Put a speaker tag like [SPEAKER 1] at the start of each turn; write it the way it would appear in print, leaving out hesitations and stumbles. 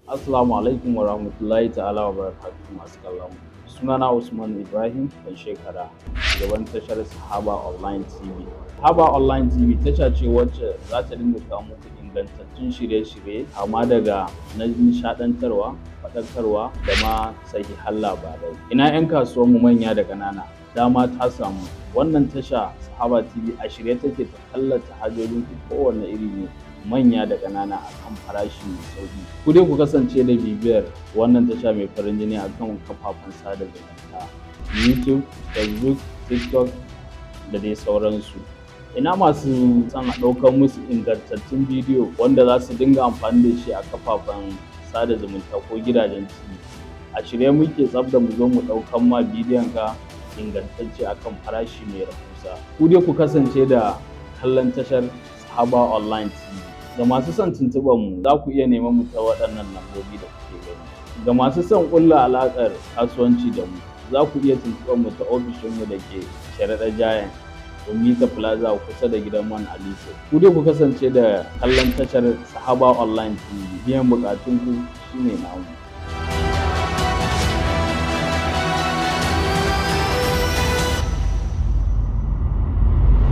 [SPEAKER 1] Assalamu alaikum wa rahmatullahi ta'ala wa barakatuhu masu kallon. Sunana Usman Ibrahim ɗan shekara, shugaban tashar SAHABAH Online TV. SAHABAH Online TV tasha ce wacce za ta dinga kawo muku ingantattun shirye-shirye, amma daga na nishaɗantarwa, faɗakarwa da ma sahihan labarai. Ina 'yan kasuwanmu manya da ƙanana, dama ta samu. Wannan tasha SAHABAH TV a shirye take ta tallata hajojin kowane iri ne, manya da ƙanana a kan farashi mai sauƙi. Ku dai ku kasance da bibiyar wannan tasha mai farin jini a kan kafafen sada zumunta, YouTube, Facebook, TikTok da dai sauransu. Ina masu son a ɗaukar musu ingantattun bidiyo wanda za su dinga amfani da shi a kafafen sada zumunta ko gidajen TV. A shirye muke tsaf da mu zo mu ɗaukan ma bidiyon ka ingantacce akan farashi mai rahusa. Ku dai ku kasance da kallon tashar SAHABAH Online TV. Ga masu son tuntuɓar mu za ku iya neman mu ta waɗannan lambobi da kuke gani. Ga masu son ƙulla alaƙar kasuwanci da mu za ku iya tuntuɓar mu ta ofishinmu da ke Sharaɗa Giant, Mita Plaza kusa da gidan Man Aliso. Ku dai ku kasance da kallon tashar SAHABAH Online TV. Biyan buƙatunku shine namu.